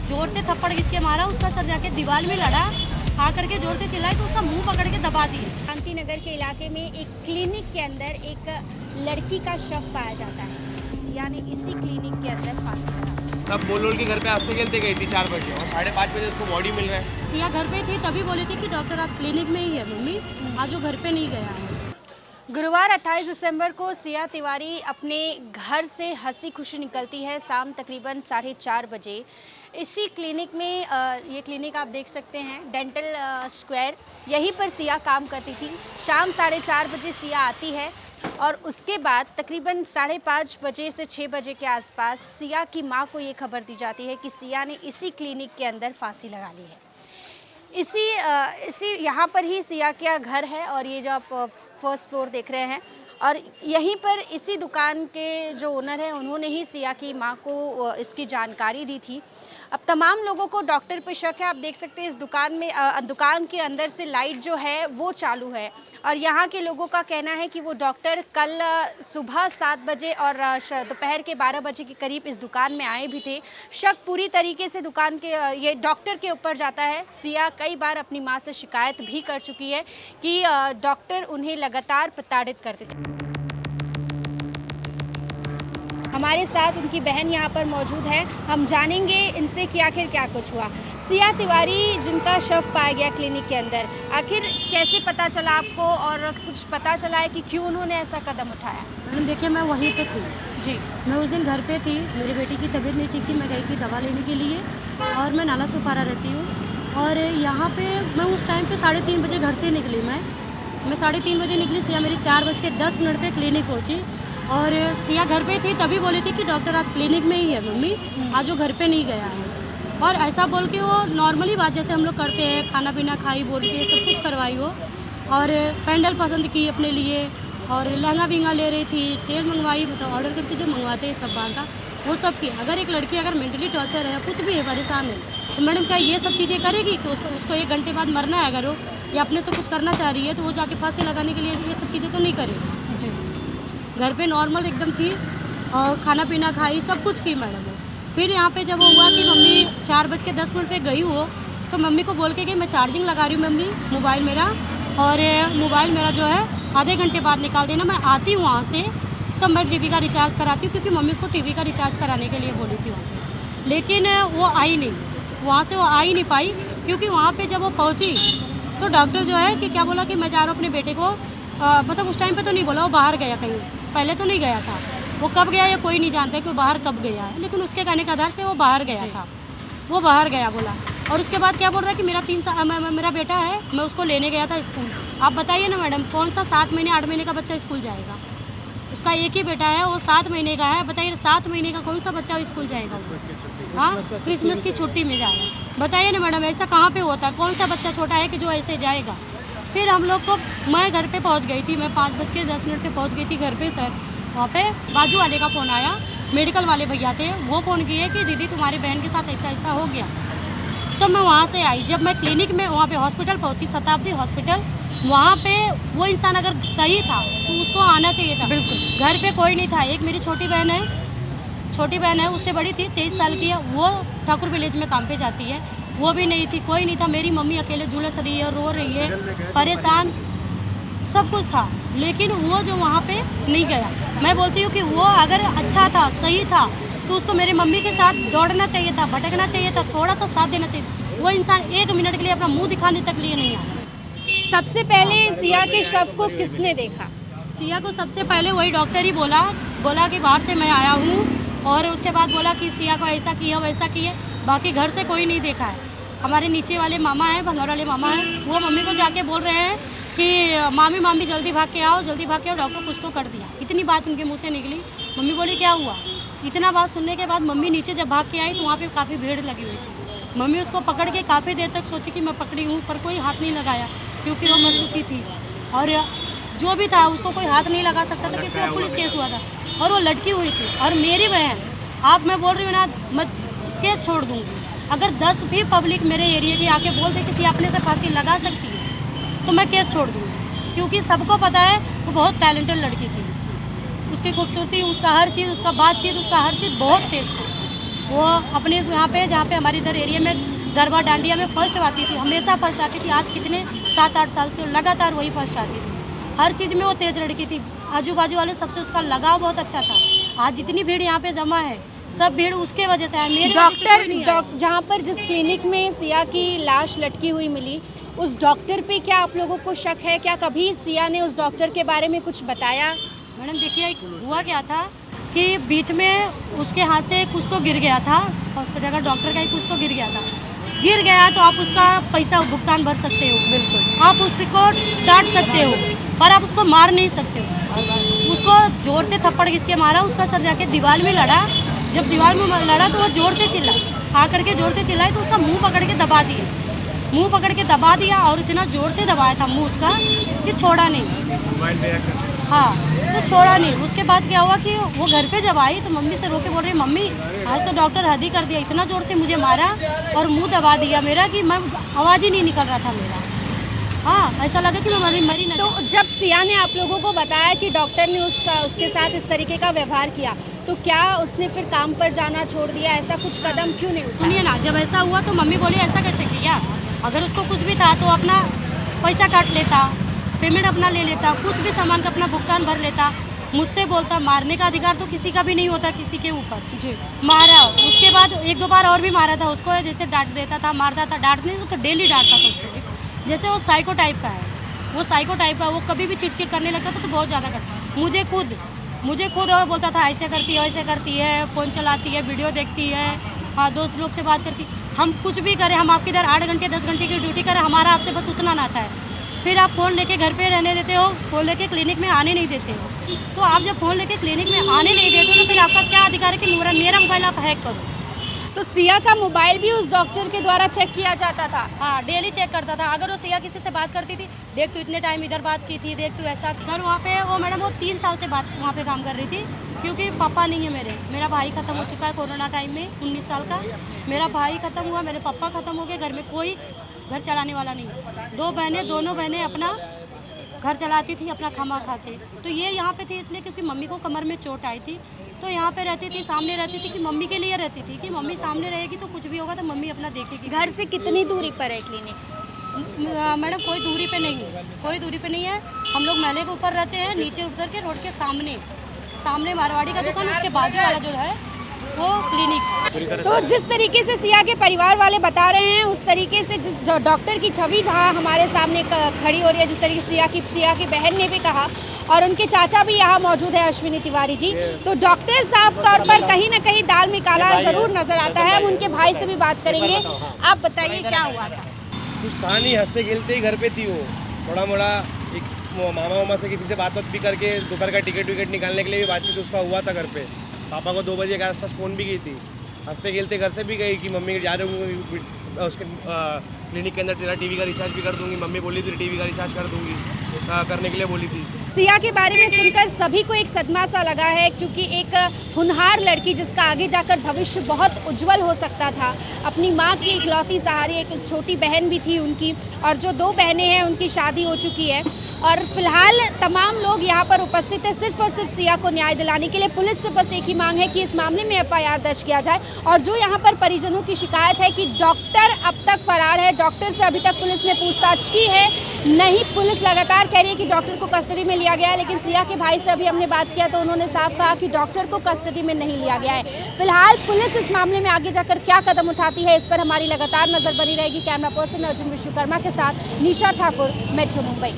जोर से थप्पड़ खींच के मारा, उसका सर जाके दीवार में लड़ा, आ करके जोर से चिल्लाई तो उसका मुंह पकड़ के दबा दिए। शांति नगर के इलाके में एक क्लिनिक के अंदर एक लड़की का शव पाया जाता है। सिया ने इसी क्लिनिक के अंदर फांसी लगा। तब बोल के घर पे हंसते खेलते गई थी 4 बजे और 5:30 बजे उसको बॉडी मिल रहा है। सिया घर पे थी तभी बोली थी कि डॉक्टर आज क्लिनिक में ही है मम्मी, आज वो घर पे नहीं गया है। गुरुवार 28 दिसंबर को सिया तिवारी अपने घर से हंसी खुशी निकलती है। शाम तकरीबन 4:30 बजे इसी क्लिनिक में ये क्लिनिक आप देख सकते हैं, डेंटल स्क्वायर, यहीं पर सिया काम करती थी। शाम 4:30 बजे सिया आती है और उसके बाद तकरीबन 5:30 बजे से 6 बजे के आसपास सिया की मां को ये खबर दी जाती है कि सिया ने इसी क्लिनिक के अंदर फांसी लगा ली है। इसी यहाँ पर ही सिया का घर है और ये जो आप फर्स्ट फ्लोर देख रहे हैं और यहीं पर इसी दुकान के जो ओनर हैं उन्होंने ही सिया की मां को इसकी जानकारी दी थी। अब तमाम लोगों को डॉक्टर पे शक है। आप देख सकते हैं इस दुकान में दुकान के अंदर से लाइट जो है वो चालू है और यहाँ के लोगों का कहना है कि वो डॉक्टर कल सुबह 7 बजे और दोपहर के 12 बजे के करीब इस दुकान में आए भी थे। शक पूरी तरीके से दुकान के ये डॉक्टर के ऊपर जाता है। सिया कई बार अपनी मां से शिकायत भी कर चुकी है कि डॉक्टर उन्हें लगातार प्रताड़ित करते थे। हमारे साथ उनकी बहन यहाँ पर मौजूद है, हम जानेंगे इनसे कि आखिर क्या कुछ हुआ। सिया तिवारी जिनका शव पाया गया क्लिनिक के अंदर, आखिर कैसे पता चला आपको और कुछ पता चला है कि क्यों उन्होंने ऐसा कदम उठाया? मैडम देखिए, मैं वहीं पे थी जी। मैं उस दिन घर पे थी, मेरी बेटी की तबीयत नहीं ठीक थी, मैं गई थी दवा लेने के लिए और मैं नाला सुपारा रहती हूँ और यहाँ पे मैं उस टाइम पे 3:30 बजे घर से निकली। मैं 3:30 बजे निकली, सिया मेरी 4:10 पे क्लिनिक पहुँची और सिया घर पे थी तभी बोली थी कि डॉक्टर आज क्लिनिक में ही है मम्मी, आज वो घर पे नहीं गया है। और ऐसा बोल के वो नॉर्मली बात जैसे हम लोग करते हैं, खाना पीना खाई बोल के सब कुछ करवाई वो और पैंडल पसंद की अपने लिए और लहंगा विंगा ले रही थी, तेल मंगवाई, मतलब ऑर्डर करके जो मंगवाते हैं सब बार का वो सब की। अगर एक लड़की अगर मेंटली टॉर्चर है, कुछ भी है, परेशान है, तो मैडम क्या ये सब चीज़ें करेगी कि उसको 1 घंटे बाद मरना है अगर वो या अपने से कुछ करना चाह रही है तो वो जाके फांसी लगाने के लिए ये सब चीज़ें तो नहीं करेगी। जी। घर पे नॉर्मल एकदम थी और खाना पीना खाई, सब कुछ की मैडम। फिर यहाँ पे जब वो हुआ कि मम्मी 4:10 पे गई हो तो मम्मी को बोल के कि मैं चार्जिंग लगा रही हूँ मम्मी मोबाइल मेरा, और मोबाइल मेरा जो है आधे घंटे बाद निकाल देना, मैं आती हूँ वहाँ से तो मैं टीवी का रिचार्ज कराती हूँ, क्योंकि मम्मी उसको टीवी का रिचार्ज कराने के लिए बोली थी वहाँ पे। लेकिन वो आई नहीं, वहाँ से वो आ ही नहीं पाई, क्योंकि वहाँ पे जब वो पहुँची तो डॉक्टर जो है कि क्या बोला कि मैं जा रहा हूँ अपने बेटे को, मतलब उस टाइम पे तो नहीं बोला, वो बाहर गया कहीं, पहले तो नहीं गया था, वो कब गया या कोई नहीं जानता कि वो बाहर कब गया है, लेकिन उसके कहने के आधार से वो बाहर गया था, वो बाहर गया बोला। और उसके बाद क्या बोल रहा है कि मेरा 3 साल मेरा बेटा है, मैं उसको लेने गया था स्कूल। आप बताइए ना मैडम, कौन सा 7 महीने 8 महीने का बच्चा स्कूल जाएगा? उसका एक ही बेटा है, वो 7 महीने का है, बताइए 7 महीने का कौन सा बच्चा स्कूल जाएगा? हाँ, क्रिसमस की छुट्टी में जा रहा है, बताइए ना मैडम, ऐसा कहाँ पे होता है? कौन सा बच्चा छोटा है कि जो ऐसे जाएगा? फिर हम लोग को, मैं घर पे पहुंच गई थी, मैं 5:10 पे पहुंच गई थी घर पे। सर वहाँ पे बाजू वाले का फ़ोन आया, मेडिकल वाले भैया थे, वो फ़ोन किए कि दीदी तुम्हारी बहन के साथ ऐसा ऐसा हो गया। तो मैं वहाँ से आई, जब मैं क्लिनिक में वहाँ पे हॉस्पिटल पहुँची, शताब्दी हॉस्पिटल, वहाँ पे वो इंसान अगर सही था तो उसको आना चाहिए था। बिल्कुल। घर पे कोई नहीं था। एक मेरी छोटी बहन है, उससे बड़ी थी, 23 साल की है, वो ठाकुर विलेज में काम पे जाती है, वो भी नहीं थी, कोई नहीं था। मेरी मम्मी अकेले झुलस रही है, रो रही है, परेशान, सब कुछ था, लेकिन वो जो वहाँ पे नहीं गया। मैं बोलती हूँ कि वो अगर अच्छा था, सही था, तो उसको मेरी मम्मी के साथ दौड़ना चाहिए था, भटकना चाहिए था, थोड़ा सा साथ देना चाहिए। वो इंसान 1 मिनट के लिए अपना मुंह दिखाने तक लिए नहीं आया। सबसे पहले सिया के शव को किसने देखा? सिया को सबसे पहले वही डॉक्टर ही बोला कि बाहर से मैं आया हूँ, और उसके बाद बोला कि सिया को ऐसा किया वैसा किया, बाकी घर से कोई नहीं देखा है। हमारे नीचे वाले मामा हैं, भंगार वाले मामा हैं, वो मम्मी को जाके बोल रहे हैं कि मामी जल्दी भाग के आओ, डॉक्टर कुछ तो कर दिया। इतनी बात उनके मुँह से निकली। मम्मी बोली क्या हुआ? इतना बात सुनने के बाद मम्मी नीचे जब भाग के आई तो वहाँ पे काफ़ी भीड़ लगी हुई थी। मम्मी उसको पकड़ के काफ़ी देर तक सोची कि मैं पकड़ी हूँ, पर कोई हाथ नहीं लगाया, क्योंकि वो मर चुकी थी, और जो भी था उसको कोई हाथ नहीं लगा सकता था, क्योंकि वो पुलिस केस हुआ था और वो लटकी हुई थी। और मेरी बहन, आप, मैं बोल रही हूँ ना, मैं केस छोड़ दूँगी। अगर 10 भी पब्लिक मेरे एरिया की आके बोल दे किसी अपने से फांसी लगा सकती है तो मैं केस छोड़ दूँगी, क्योंकि सबको पता है वो बहुत टैलेंटेड लड़की थी। उसकी खूबसूरती, उसका हर चीज़, उसका बातचीत, उसका हर चीज़ बहुत तेज था। वो अपने यहाँ पे जहाँ पे हमारे इधर एरिया में गरबा डांडिया में फर्स्ट आती थी, हमेशा फर्स्ट आती थी। आज कितने 7-8 साल से लगातार वही फर्स्ट आती थी। हर चीज़ में वो तेज़ लड़की थी। आजू बाजू वाले सबसे उसका लगाव बहुत अच्छा था। आज जितनी भीड़ यहाँ पे जमा है, सब भीड़ उसके वजह से है। मेरे वजह से कोई नहीं आया। जहाँ पर जिस क्लिनिक में सिया की लाश लटकी हुई मिली, उस डॉक्टर पे क्या आप लोगों को शक है? क्या कभी सिया ने उस डॉक्टर के बारे में कुछ बताया? मैडम देखिए, हुआ क्या था कि बीच में उसके हाथ से कुछ तो गिर गया था, हॉस्पिटल का डॉक्टर का ही कुछ तो गिर गया था। गिर गया तो आप उसका पैसा भुगतान भर सकते हो, बिल्कुल आप उसको डांट सकते हो, पर आप उसको मार नहीं सकते हो। उसको जोर से थप्पड़ खींच के मारा, उसका सर जाके दीवार में लड़ा। जब दीवार में लड़ा तो वो जोर से चिल्ला, आकर के जोर से चिल्लाई तो उसका मुंह पकड़ के दबा दिया। मुंह पकड़ के दबा दिया और इतना जोर से दबाया था मुंह उसका कि छोड़ा नहीं। हाँ, तो छोड़ा नहीं। उसके बाद क्या हुआ कि वो घर पे जब आई तो मम्मी से रो के बोल रही, मम्मी आज तो डॉक्टर हद ही कर दिया, इतना ज़ोर से मुझे मारा और मुंह दबा दिया मेरा कि मैं आवाज़ ही नहीं निकल रहा था मेरा। हाँ, ऐसा लगा कि मैं मरी ना। तो जब सिया ने आप लोगों को बताया कि डॉक्टर ने उसके साथ इस तरीके का व्यवहार किया, तो क्या उसने फिर काम पर जाना छोड़ दिया? ऐसा कुछ कदम क्यों नहीं उठाया? सुनिए ना, जब ऐसा हुआ तो मम्मी बोली ऐसा कैसे किया? अगर उसको कुछ भी था तो अपना पैसा काट लेता, पेमेंट अपना ले लेता, कुछ भी सामान का अपना भुगतान भर लेता, मुझसे बोलता। मारने का अधिकार तो किसी का भी नहीं होता किसी के ऊपर। जी, मारा, उसके बाद 1-2 बार और भी मारा था उसको, जैसे डांट देता था, मारता था। डांटने तो डेली डांटता था उसको। जैसे वो साइको टाइप का है, वो साइको टाइप का, वो कभी भी चिड़चिड़ करने लगता था तो बहुत ज़्यादा करता। मुझे खुद और बोलता था ऐसे करती है, ऐसे करती है, फ़ोन चलाती है, वीडियो देखती है, हाँ दोस्त लोग से बात करती। हम कुछ भी करें, हम आपके इधर 8 घंटे 10 घंटे की ड्यूटी करें, हमारा आपसे बस उतना नाता है। फिर आप फ़ोन लेके घर पे रहने देते हो, फ़ोन लेके क्लिनिक में आने नहीं देते हो। तो आप जब फ़ोन लेके क्लिनिक में आने नहीं देते हो तो फिर आपका क्या अधिकार है कि मेरा मोबाइल आप हैक करो? तो सिया का मोबाइल भी उस डॉक्टर के द्वारा चेक किया जाता था? हाँ, डेली चेक करता था। अगर वो सिया किसी से बात करती थी, देख तू इतने टाइम इधर बात की थी, देख तू ऐसा। सर वहाँ पे वो मैडम वो 3 साल से बात वहाँ पे काम कर रही थी, क्योंकि पापा नहीं है मेरा भाई ख़त्म हो चुका है कोरोना टाइम में, 19 साल का। मेरा भाई ख़त्म हुआ, मेरे पापा ख़त्म हो गए, घर में कोई घर चलाने वाला नहीं। 2 बहनें, दोनों बहनें अपना घर चलाती थी अपना खामा खा के। तो ये यहाँ पे थी इसलिए क्योंकि मम्मी को कमर में चोट आई थी, तो यहाँ पे रहती थी, सामने रहती थी कि मम्मी के लिए रहती थी कि मम्मी सामने रहेगी तो कुछ भी होगा तो मम्मी अपना देखेगी। घर से कितनी दूरी पर है क्लिनिक? मैडम कोई दूरी पे नहीं है, कोई दूरी पे नहीं है। हम लोग महले के ऊपर रहते हैं, नीचे उतर के रोड के सामने मारवाड़ी का दुकान, उसके बाजू वाला जो है वो क्लिनिक। तो जिस तरीके से सिया के परिवार वाले बता रहे हैं, उस तरीके से जिस डॉक्टर की छवि जहां हमारे सामने खड़ी हो रही है, जिस तरीके से सिया की बहन ने भी कहा और उनके चाचा भी यहाँ मौजूद है, अश्विनी तिवारी जी, तो डॉक्टर साफ तौर पर कहीं ना कहीं दाल में काला ज़रूर नजर आता है। हम उनके भाई से भी बात करेंगे। आप बताइए क्या हुआ था? कुछ था नहीं, हंसते खेलते ही घर पे थी वो। थोड़ा मोड़ा एक मामा से किसी से बात भी करके दोपहर का टिकट निकालने के लिए भी बातचीत उसका हुआ था घर पे। पापा को 2 बजे के आसपास फ़ोन भी की थी। हंसते खेलते घर से भी गई कि मम्मी जा रही हूँ उसके क्लिनिक के अंदर, तेरा टीवी का रिचार्ज भी कर दूंगी। मम्मी बोली थी टीवी का रिचार्ज कर दूंगी, करने के लिए बोली थी। सिया के बारे में सुनकर सभी को एक सदमा सा लगा है, क्योंकि एक होनहार लड़की जिसका आगे जाकर भविष्य बहुत उज्जवल हो सकता था, अपनी माँ की इकलौती सहारे, एक छोटी बहन भी थी उनकी, और जो 2 बहनें हैं उनकी शादी हो चुकी है। और फिलहाल तमाम लोग यहाँ पर उपस्थित हैं सिर्फ और सिर्फ सिया को न्याय दिलाने के लिए। पुलिस से बस एक ही मांग है कि इस मामले में FIR दर्ज किया जाए। और जो यहाँ पर परिजनों की शिकायत है कि डॉक्टर अब तक फरार है, डॉक्टर से अभी तक पुलिस ने पूछताछ की है नहीं। पुलिस लगातार कह रही है कि डॉक्टर को कस्टडी में लिया गया है, लेकिन सिया के भाई से अभी हमने बात किया तो उन्होंने साफ कहा कि डॉक्टर को कस्टडी में नहीं लिया गया है। फिलहाल पुलिस इस मामले में आगे जाकर क्या कदम उठाती है, इस पर हमारी लगातार नजर बनी रहेगी। कैमरा पर्सन अर्जुन विश्वकर्मा के साथ निशा ठाकुर, मेट्रो मुंबई।